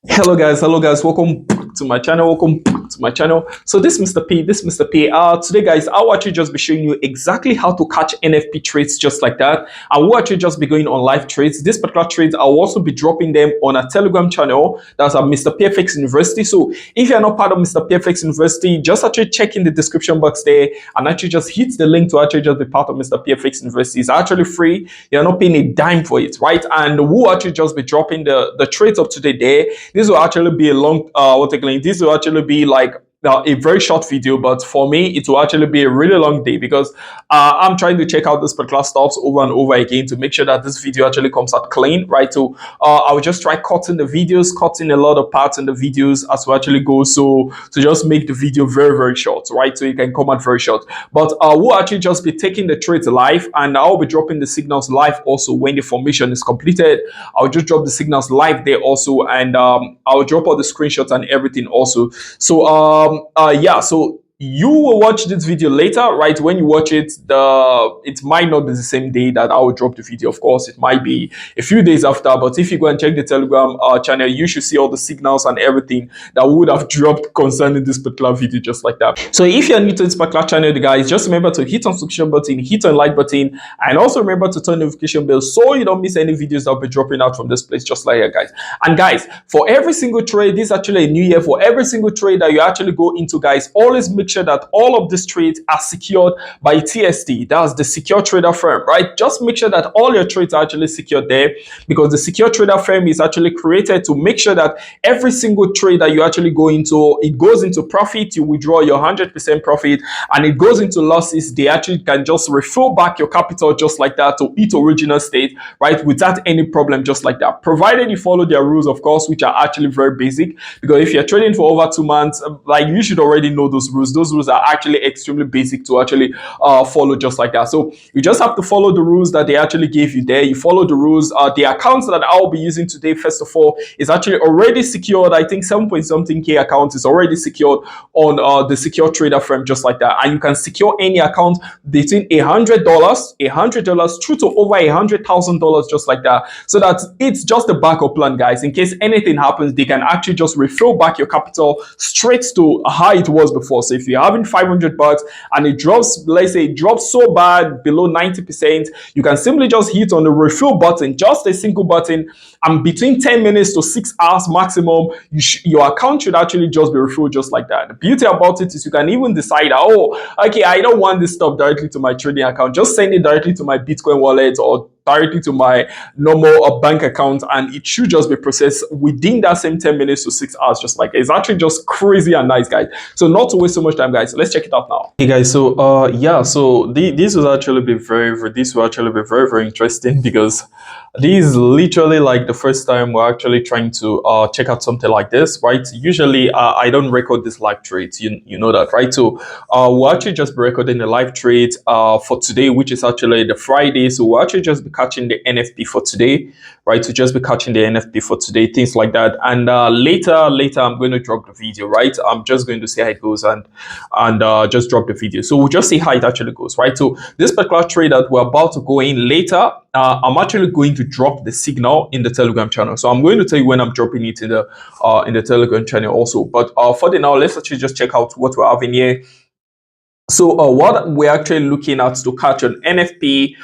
Hello guys, welcome to my channel, So this is Mr. P. Today guys, I'll actually just be showing you exactly how to catch NFP trades just like that. I will actually just be going on live trades. This particular trades, I'll also be dropping them on a Telegram channel. That's at Mr. P Fx University. So if you're not part of Mr. P Fx University, just actually check in the description box there and actually just hit the link to actually just be part of Mr. P Fx University. It's actually free. You're not paying a dime for it, right? And we'll actually just be dropping the trades up today there. This will actually be a long this will actually be like a very short video, but for me it will actually be a really long day because I'm trying to check out this particular stuff over and over again to make sure that this video actually comes out clean, right? So I will just try cutting the videos, cutting a lot of parts in the videos as we actually go, so to just make the video very short, right? So it can come out very short. But we'll actually just be taking the trades live, and I'll be dropping the signals live also when the formation is completed. I'll just drop the signals live there also, and I'll drop all the screenshots and everything also. So yeah, so you will watch this video later, right? When you watch it, it might not be the same day that I will drop the video. Of course, it might be a few days after, but if you go and check the Telegram channel, you should see all the signals and everything that would have dropped concerning this particular video just like that. So if you're new to this particular channel, guys, just remember to hit on subscription button, hit on like button, and also remember to turn notification bell so you don't miss any videos that will be dropping out from this place just like here, guys. And guys, for every single trade, this is actually a new year. For every single trade that you actually go into, guys, always make sure that all of these trades are secured by TST. That's the secure trader firm, right? Just make sure that all your trades are actually secured there, because the secure trader firm is actually created to make sure that every single trade that you actually go into, it goes into profit, you withdraw your 100% profit, and it goes into losses. They actually can just refill back your capital just like that to its original state, right? Without any problem just like that, provided you follow their rules, of course, which are actually very basic. Because if you're trading for over 2 months, like, you should already know those rules. Those rules are actually extremely basic to actually follow just like that. So you just have to follow the rules that they actually gave you there. You follow the rules. The accounts that I'll be using today, first of all, is actually already secured. I think 7 point something K account is already secured on the secure trader firm just like that. And you can secure any account between $100 through to over $100,000 just like that. So that it's just a backup plan, guys. In case anything happens, they can actually just refill back your capital straight to how it was before. So if you're having $500 and it drops, let's say it drops so bad below 90%, you can simply just hit on the refill button, just a single button, and between 10 minutes to 6 hours maximum, your account should actually just be refilled just like that. The beauty about it is you can even decide, oh, okay, I don't want this stuff directly to my trading account, just send it directly to my Bitcoin wallet or directly to my normal bank account, and it should just be processed within that same 10 minutes to 6 hours just like it's actually just crazy and nice, guys. So not to waste so much time, guys, let's check it out now. Hey guys, so yeah, so this will actually be very interesting, because this is literally like the first time we're actually trying to check out something like this, right? Usually I don't record this live trades, you know that, right? So we'll actually just be recording the live trade for today, which is actually the Friday. So we'll actually just be catching the NFP for today, right? So just be catching the NFP for today, things like that. And later I'm going to drop the video, right? I'm just going to see how it goes and just drop the video. So we'll just see how it actually goes, right? So this particular trade that we're about to go in later, I'm actually going to drop the signal in the Telegram channel. So I'm going to tell you when I'm dropping it in the Telegram channel also. But for the now, let's actually just check out what we're having here. So what we're actually looking at to catch an NFP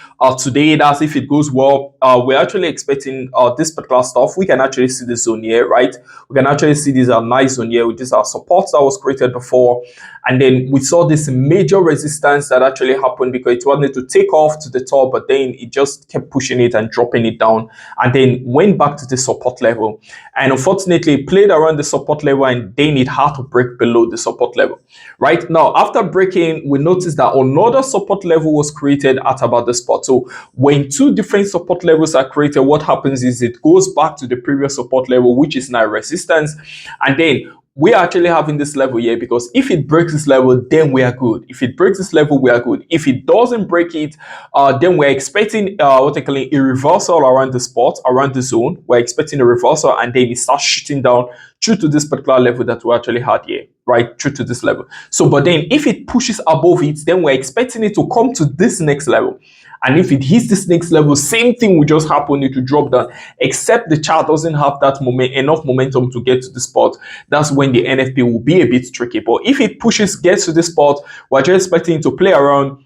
today, that's if it goes well. We're actually expecting this particular stuff. We can actually see the zone here, right? We can actually see this nice zone here, which is our support that was created before. And then we saw this major resistance that actually happened because it wanted to take off to the top, but then it just kept pushing it and dropping it down, and then went back to the support level. And unfortunately, it played around the support level, and then it had to break below the support level. Right now, after breaking, we noticed that another support level was created at about the spot. So when two different support levels are created, what happens is it goes back to the previous support level, which is now resistance, and then we are actually having this level here, because if it breaks this level, then we are good. If it breaks this level, we are good. If it doesn't break it, then we're expecting what I call a reversal around the spot, around the zone. We're expecting a reversal, and then it starts shooting down through to this particular level that we actually had here, right? Through to this level. So, but then if it pushes above it, then we're expecting it to come to this next level. And if it hits this next level, same thing will just happen. It will drop down, except the chart doesn't have that enough momentum to get to the spot. That's when the NFP will be a bit tricky. But if it gets to this spot, we're just expecting it to play around,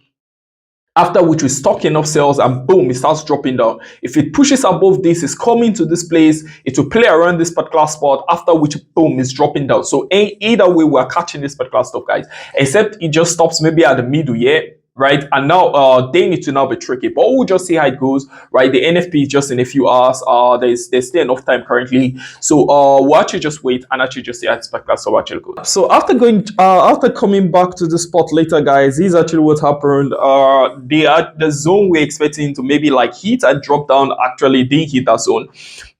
after which we stock enough sales and boom, it starts dropping down. If it pushes above this, it's coming to this place, it will play around this particular spot, after which boom, is dropping down. So either way, we're catching this particular stuff, guys, except it just stops maybe at the middle, yeah, right? And now they need to now be tricky, but we'll just see how it goes, right? The NFP is just in a few hours. There's still enough time currently, so we'll actually just wait and actually just see how this particular stuff actually goes. So after coming back to the spot later, guys, this is actually what happened. The zone we're expecting to maybe like hit and drop down actually didn't hit that zone.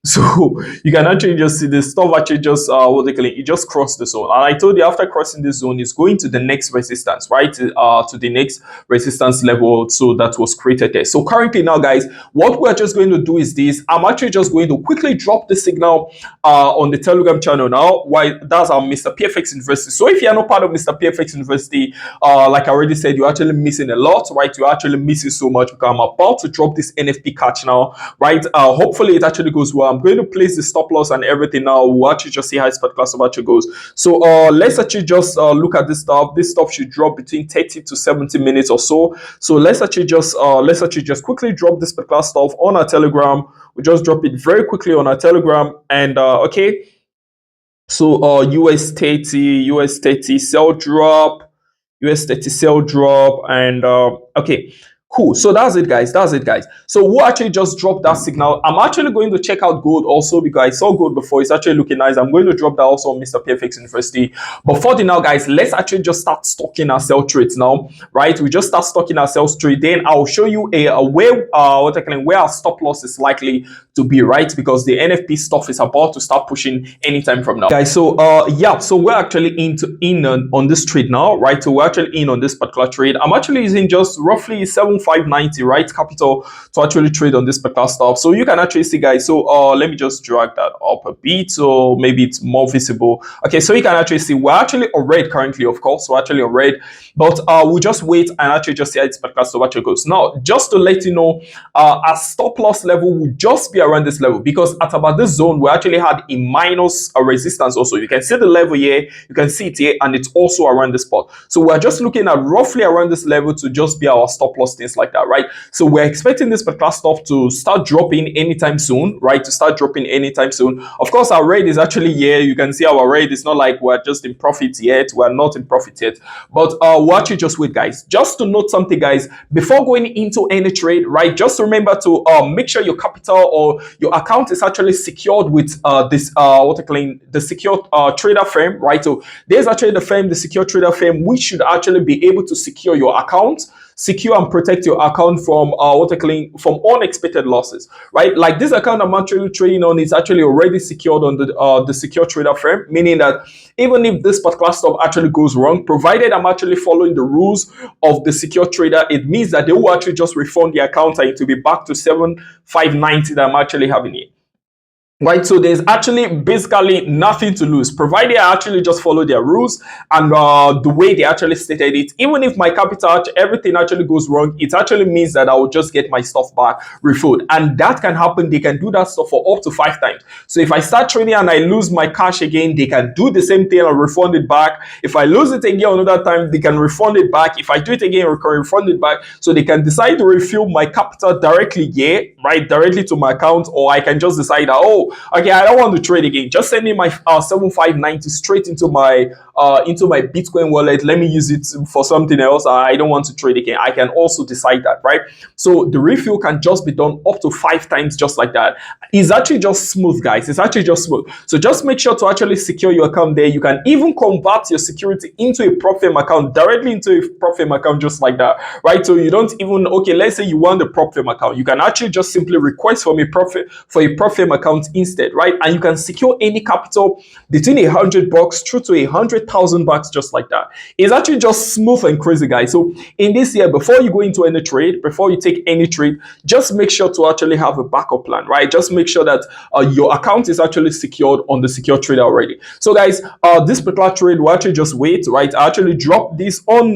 So you can actually just see the stuff actually just what they call it just crossed the zone. And I told you, after crossing the zone, it's going to the next resistance, right? To the next resistance level, so that was created there. So currently now, guys, what we're just going to do is this. I'm actually just going to quickly drop the signal on the Telegram channel now. Why? That's our Mr. P Fx University. So if you're not part of Mr. P Fx University, like I already said, you're actually missing a lot, right? You're actually missing so much, because I'm about to drop this NFP catch now, right? Hopefully it actually goes well. I'm going to place the stop loss and everything now. We'll actually just see how this particular stuff actually goes. So let's actually just look at this stuff. This stuff should drop between 30 to 70 minutes or so. So let's actually just quickly drop this particular stuff on our Telegram. We just drop it very quickly on our Telegram, and okay. So US 30 sell drop, US 30 sell drop, and okay. Cool. So that's it, guys. So we'll actually just drop that signal. I'm actually going to check out gold also, because I saw gold before. It's actually looking nice. I'm going to drop that also on Mr. P Fx University. But for the now, guys, let's actually just start stocking our sell trades now, right? We just start stocking our sell trade. Then I'll show you where our stop loss is likely to be, right? Because the NFP stuff is about to start pushing anytime from now, guys. So yeah, so we're actually in on this trade now, right? So we're actually in on this particular trade. I'm actually using just roughly 7,590, right, capital to actually trade on this particular stuff. So you can actually see, guys. So let me just drag that up a bit, so maybe it's more visible. Okay, so you can actually see we're actually on red currently, of course. We're actually on red, but we'll just wait and actually just see how this particular stuff actually goes. Now, just to let you know, our stop loss level will just be around this level, because at about this zone we actually had a minus resistance also. You can see the level here, you can see it here, and it's also around the spot. So we're just looking at roughly around this level to just be our stop loss, things like that, right? So we're expecting this particular stuff to start dropping anytime soon, right? To start dropping anytime soon. Of course, our red is actually here. You can see our red. It's not like we're just in profit yet. We're not in profit yet, but we'll actually just wait, guys. Just to note something, guys, before going into any trade, right? Just remember to make sure your capital or your account is actually secured with this the secure trader firm, right? So there's actually the firm, the secure trader firm, which should actually be able to secure your account, secure and protect your account from from unexpected losses, right? Like this account I'm actually trading on is actually already secured on the secure trader firm, meaning that even if this particular stuff actually goes wrong, provided I'm actually following the rules of the secure trader, it means that they will actually just refund the account and it will be back to 7,590 that I'm actually having here. Right, so there's actually basically nothing to lose, provided I actually just follow their rules and the way they actually stated it. Even if my capital, everything actually goes wrong, it actually means that I will just get my stuff back refunded, and that can happen. They can do that stuff for up to 5 times. So if I start trading and I lose my cash again, they can do the same thing and refund it back. If I lose it again another time, they can refund it back. If I do it again, they can refund it back. So they can decide to refill my capital directly here, right, directly to my account, or I can just decide that, oh, okay, I don't want to trade again. Just send me my 7,590 straight into my Bitcoin wallet. Let me use it for something else. I don't want to trade again. I can also decide that, right? So the refill can just be done up to 5 times, just like that. It's actually just smooth, guys. It's actually just smooth. So just make sure to actually secure your account there. You can even convert your security into a prop firm account, directly into a prop firm account, just like that, right? So you don't even, okay, let's say you want the prop firm account. You can actually just simply request from a prop firm account instead, right? And you can secure any capital between $100 through to $100,000 just like that. It's actually just smooth and crazy, guys. So in this year, before you go into any trade, before you take any trade, just make sure to actually have a backup plan, right? Just make sure that your account is actually secured on the secure trader already. So guys, this particular trade will actually just wait, right? I actually dropped this on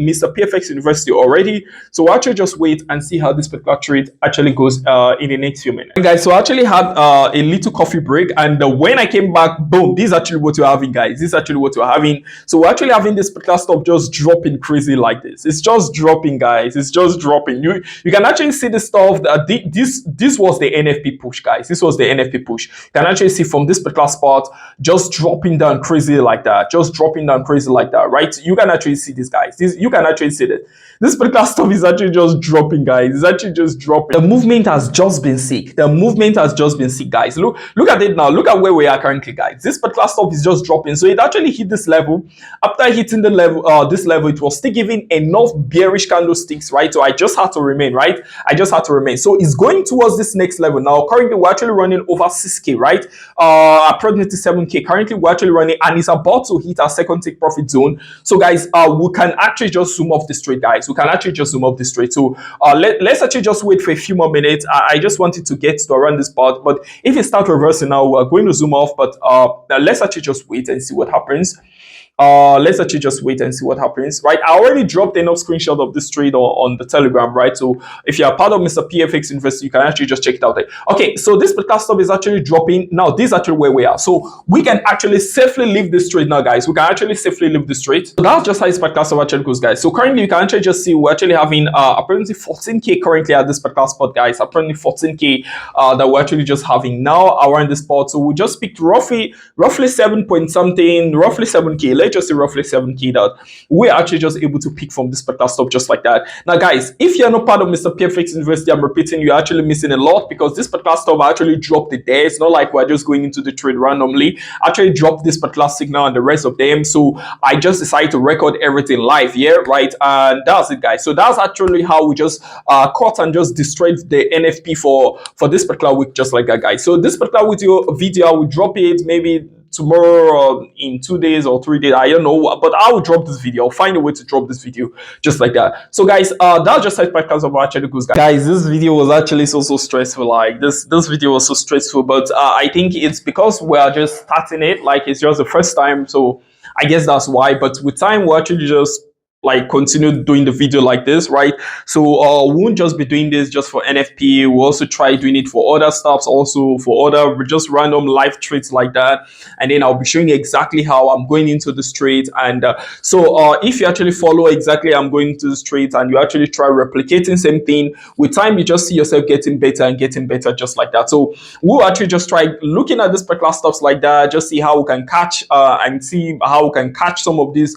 Mr. P Fx University already. So we'll actually just wait and see how this particular trade actually goes in the next few minutes. And guys, so I actually had a little coffee break, and when I came back, boom, this is actually what you're having, guys. This is actually what you're having. So we're actually having this particular stuff just dropping crazy like this. It's just dropping, guys. It's just dropping. You can actually see the stuff that this was the NFP push, guys. This was the NFP push. You can actually see from this particular spot just dropping down crazy like that. Just dropping down crazy like that, right? You can actually see this, guys. You can actually see this. This particular stuff is actually just dropping, guys. It's actually just dropping. The movement has just been sick. The movement has just been sick, guys. Look at it now. Look at where we are currently, guys. This particular stuff is just dropping. So it actually hit this level. After hitting the level, this level, it was still giving enough bearish candlesticks, right? So I just had to remain, right? I just had to remain. So it's going towards this next level now. Currently, we're actually running over 6K, right? Approximately 7K. Currently, we're actually running, and it's about to hit our second take profit zone. So guys, we can actually just zoom off this trade, guys. We can actually just zoom off this trade. So let's actually just wait for a few more minutes. I just wanted to get to around this part, but if it starts reversing now, we're going to zoom off. But let's actually just wait and see what happens. Let's actually just wait and see what happens, right? I already dropped enough screenshot of this trade on the Telegram, right? So if you are part of Mr. P Fx University, you can actually just check it out there. Okay, so this particular stuff is actually dropping. Now, this is actually where we are. So we can actually safely leave this trade now, guys. We can actually safely leave this trade. So that's just how this particular stuff actually goes, guys. So currently, you can actually just see we're actually having apparently 14K currently at this particular spot, guys. Apparently 14K that we're actually just having now around this spot. So we just picked roughly 7 point something, roughly 7K. Let's just say roughly 7K that we're actually just able to pick from this particular stuff just like that. Now, guys, if you're not part of Mr. P Fx University, I'm repeating, you're actually missing a lot, because this particular stuff actually dropped it there. It's not like we're just going into the trade randomly. Actually dropped this particular signal and the rest of them. So I just decided to record everything live here, right? And that's it, guys. So that's actually how we just caught and just destroyed the NFP for this particular week, just like that, guys. So this particular video, I will drop it maybe tomorrow or in 2 days or 3 days, I don't know, but I will drop this video. I'll find a way to drop this video just like that. So guys, that's just how podcast of actually goes, guys. This video was actually so stressful. Like this video was so stressful, but I think it's because we are just starting it, like it's just the first time, so I guess that's why. But with time, we'll actually just like continue doing the video like this, right? So we won't just be doing this just for NFP. We'll also try doing it for other stuffs, also for other just random live trades like that. And then I'll be showing you exactly how I'm going into this trade. And so if you actually follow exactly I'm going into this trade and you actually try replicating same thing, with time you just see yourself getting better and getting better just like that. So we'll actually just try looking at this particular stuffs like that, just see how we can catch and see how we can catch some of these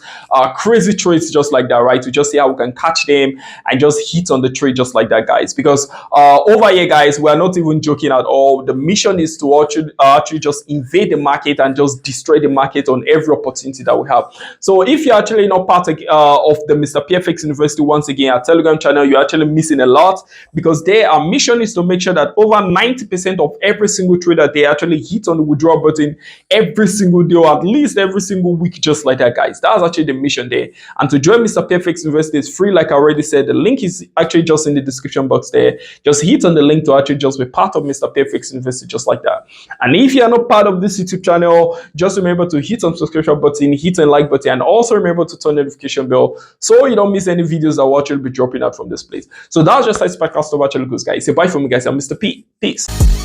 crazy trades just like that, right? To just see how we can catch them and just hit on the trade just like that, guys. Because over here, guys, we are not even joking at all. The mission is to actually just invade the market and just destroy the market on every opportunity that we have. So if you're actually not part of the Mr. P Fx University, once again, our Telegram channel, you're actually missing a lot, because our mission is to make sure that over 90% of every single trade that they actually hit on the withdraw button every single day, or at least every single week, just like that, guys. That's actually the mission there. And to join Mr. P Fx University is free, like I already said. The link is actually just in the description box there. Just hit on the link to actually just be part of Mr. P Fx University, just like that. And if you are not part of this YouTube channel, just remember to hit on subscription button, hit on like button, and also remember to turn the notification bell so you don't miss any videos that will actually be dropping out from this place. So that's just how this podcast of actually goes, guys. Say bye for me, guys. I'm Mr. P. Peace.